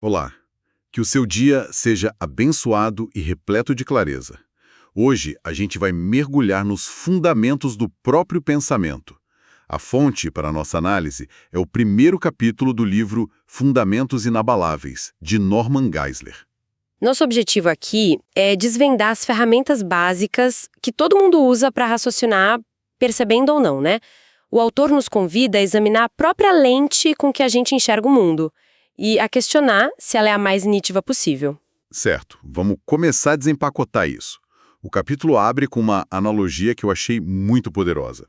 Olá, que o seu dia seja abençoado e repleto de clareza. Hoje a gente vai mergulhar nos fundamentos do próprio pensamento. A fonte para a nossa análise é o primeiro capítulo do livro Fundamentos Inabaláveis, de Norman Geisler. Nosso objetivo aqui é desvendar as ferramentas básicas que todo mundo usa para raciocinar, percebendo ou não, né? O autor nos convida a examinar a própria lente com que a gente enxerga o mundo e a questionar se ela é a mais nítiva possível. Certo, vamos começar a desempacotar isso. O capítulo abre com uma analogia que eu achei muito poderosa.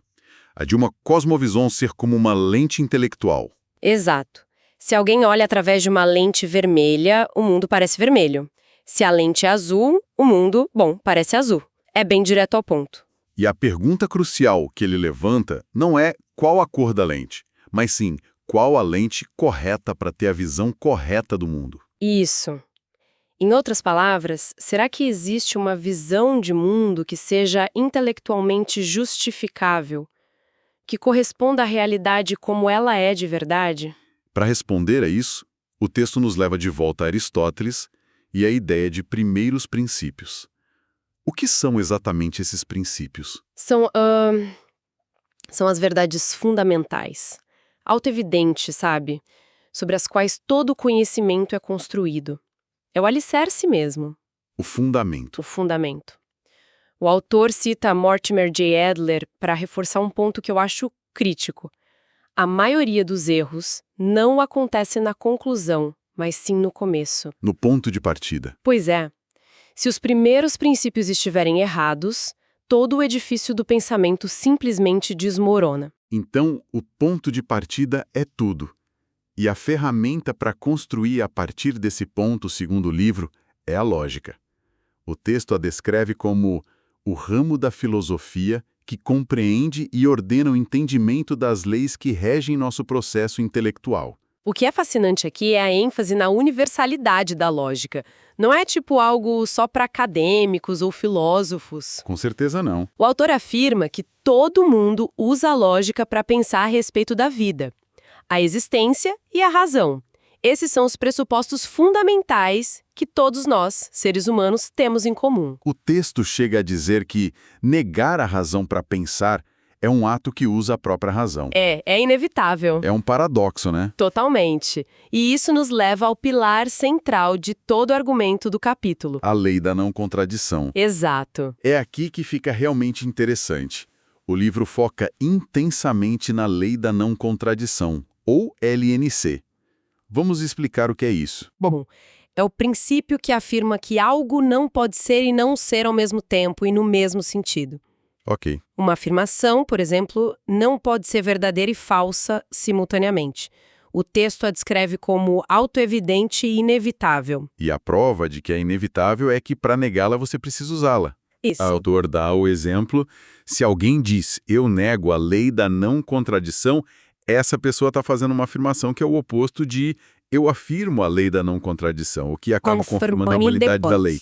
A de uma cosmovisão ser como uma lente intelectual. Exato. Se alguém olha através de uma lente vermelha, o mundo parece vermelho. Se a lente é azul, o mundo, parece azul. É bem direto ao ponto. E a pergunta crucial que ele levanta não é qual a cor da lente, mas sim qual a lente correta para ter a visão correta do mundo. Isso. Em outras palavras, será que existe uma visão de mundo que seja intelectualmente justificável, que corresponda à realidade como ela é de verdade? Para responder a isso, o texto nos leva de volta a Aristóteles e a ideia de primeiros princípios. O que são exatamente esses princípios? São as verdades fundamentais, autoevidentes, sabe? Sobre as quais todo conhecimento é construído. É o alicerce mesmo, O fundamento. o fundamento. O autor cita Mortimer J. Adler para reforçar um ponto que eu acho crítico. A maioria dos erros não acontece na conclusão, mas sim no começo. No ponto de partida. Pois é. Se os primeiros princípios estiverem errados, todo o edifício do pensamento simplesmente desmorona. Então, o ponto de partida é tudo. E a ferramenta para construir a partir desse ponto, segundo o livro, é a lógica. O texto a descreve como o ramo da filosofia que compreende e ordena o entendimento das leis que regem nosso processo intelectual. O que é fascinante aqui é a ênfase na universalidade da lógica. Não é tipo algo só para acadêmicos ou filósofos. Com certeza não. O autor afirma que todo mundo usa a lógica para pensar a respeito da vida, a existência e a razão. Esses são os pressupostos fundamentais que todos nós, seres humanos, temos em comum. O texto chega a dizer que negar a razão para pensar é um ato que usa a própria razão. É inevitável. É um paradoxo, né? Totalmente. E isso nos leva ao pilar central de todo o argumento do capítulo. A lei da não contradição. Exato. É aqui que fica realmente interessante. O livro foca intensamente na lei da não contradição, ou LNC. Vamos explicar o que é isso. Bom, é o princípio que afirma que algo não pode ser e não ser ao mesmo tempo e no mesmo sentido. Ok. Uma afirmação, por exemplo, não pode ser verdadeira e falsa simultaneamente. O texto a descreve como autoevidente e inevitável. E a prova de que é inevitável é que para negá-la você precisa usá-la. Isso. O autor dá o exemplo, se alguém diz eu nego a lei da não contradição, essa pessoa está fazendo uma afirmação que é o oposto de eu afirmo a lei da não contradição, o que acaba confirmando a validade da lei.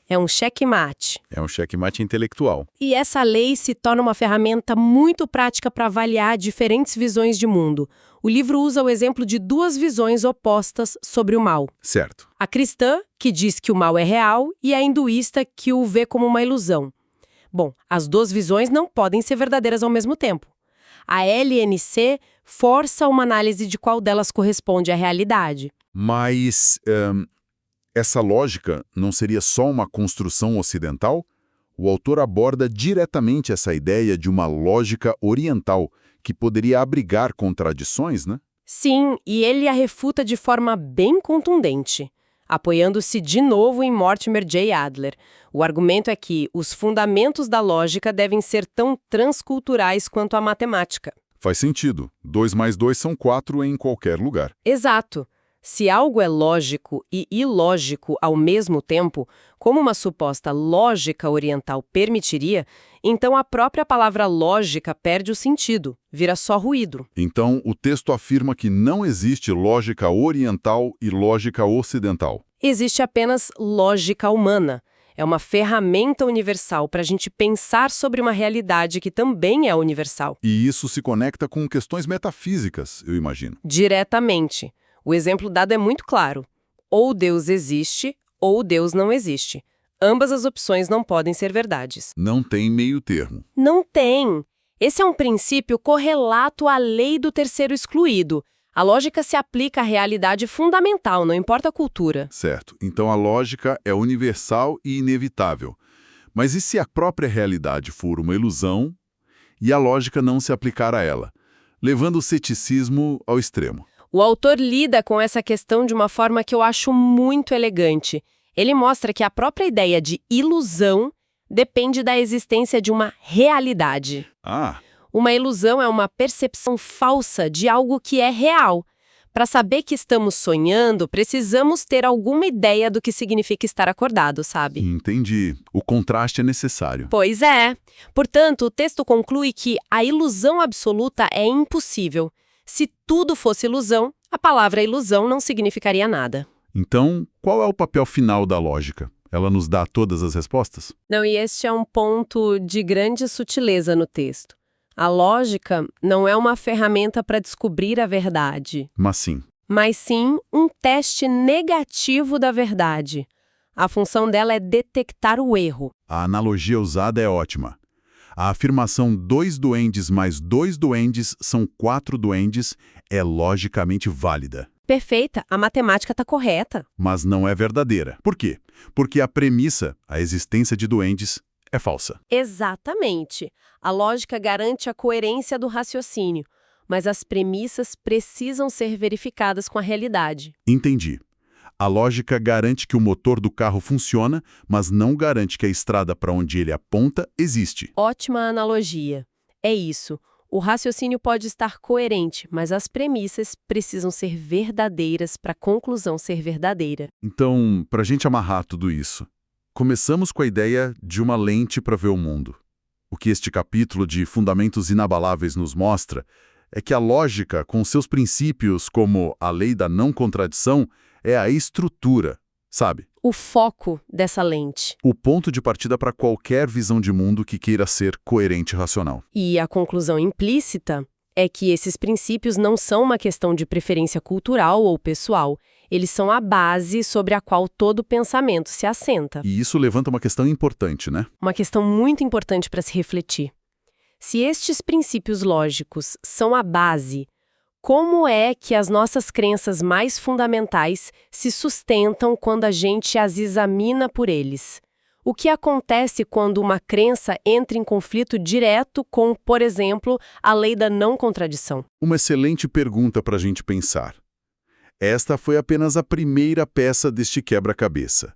É um checkmate. É um checkmate intelectual. E essa lei se torna uma ferramenta muito prática para avaliar diferentes visões de mundo. O livro usa o exemplo de duas visões opostas sobre o mal. Certo. A cristã, que diz que o mal é real, e a hinduísta, que o vê como uma ilusão. Bom, as duas visões não podem ser verdadeiras ao mesmo tempo. A LNC força uma análise de qual delas corresponde à realidade. Mas essa lógica não seria só uma construção ocidental? O autor aborda diretamente essa ideia de uma lógica oriental que poderia abrigar contradições, né? Sim, e ele a refuta de forma bem contundente, apoiando-se de novo em Mortimer J. Adler. O argumento é que os fundamentos da lógica devem ser tão transculturais quanto a matemática. Faz sentido. 2 mais 2 são 4 em qualquer lugar. Exato. Se algo é lógico e ilógico ao mesmo tempo, como uma suposta lógica oriental permitiria, então a própria palavra lógica perde o sentido, vira só ruído. Então, o texto afirma que não existe lógica oriental e lógica ocidental. Existe apenas lógica humana. É uma ferramenta universal para a gente pensar sobre uma realidade que também é universal. E isso se conecta com questões metafísicas, eu imagino. Diretamente. O exemplo dado é muito claro. ou Deus existe ou Deus não existe. Ambas as opções não podem ser verdades. Não tem meio termo. Não tem. Esse é um princípio correlato à lei do terceiro excluído. A lógica se aplica à realidade fundamental, não importa a cultura. Certo. Então a lógica é universal e inevitável. Mas e se a própria realidade for uma ilusão e a lógica não se aplicar a ela, levando o ceticismo ao extremo? O autor lida com essa questão de uma forma que eu acho muito elegante. Ele mostra que a própria ideia de ilusão depende da existência de uma realidade. Ah, Uma ilusão é uma percepção falsa de algo que é real. Para saber que estamos sonhando, precisamos ter alguma ideia do que significa estar acordado, sabe? entendi. O contraste é necessário. Pois é. Portanto, o texto conclui que a ilusão absoluta é impossível. Se tudo fosse ilusão, a palavra ilusão não significaria nada. Então, qual é o papel final da lógica? Ela nos dá todas as respostas? Não, e este é um ponto de grande sutileza no texto. A lógica não é uma ferramenta para descobrir a verdade, Mas sim. mas sim um teste negativo da verdade. A função dela é detectar o erro. A analogia usada é ótima. A afirmação 2 duendes mais 2 duendes são 4 duendes é logicamente válida, Perfeita, a matemática está correta. mas não é verdadeira. Por quê? Porque a premissa, a existência de duendes, é falsa. Exatamente. A lógica garante a coerência do raciocínio, mas as premissas precisam ser verificadas com a realidade. Entendi. A lógica garante que o motor do carro funciona, mas não garante que a estrada para onde ele aponta existe. Ótima analogia. É isso. O raciocínio pode estar coerente, mas as premissas precisam ser verdadeiras para a conclusão ser verdadeira. Então, para a gente amarrar tudo isso, começamos com a ideia de uma lente para ver o mundo. O que este capítulo de Fundamentos Inabaláveis nos mostra é que a lógica, com seus princípios como a lei da não contradição, é a estrutura, sabe? O foco dessa lente. O ponto de partida para qualquer visão de mundo que queira ser coerente e racional. E a conclusão implícita é que esses princípios não são uma questão de preferência cultural ou pessoal. Eles são a base sobre a qual todo pensamento se assenta. E isso levanta uma questão importante, né? Uma questão muito importante para se refletir. Se estes princípios lógicos são a base, como é que as nossas crenças mais fundamentais se sustentam quando a gente as examina por eles? O que acontece quando uma crença entra em conflito direto com, por exemplo, a lei da não contradição? Uma excelente pergunta para a gente pensar. Esta foi apenas a primeira peça deste quebra-cabeça.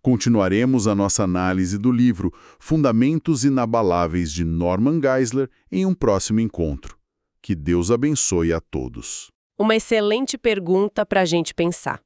Continuaremos a nossa análise do livro Fundamentos Inabaláveis de Norman Geisler em um próximo encontro. Que Deus abençoe a todos. Uma excelente pergunta para a gente pensar.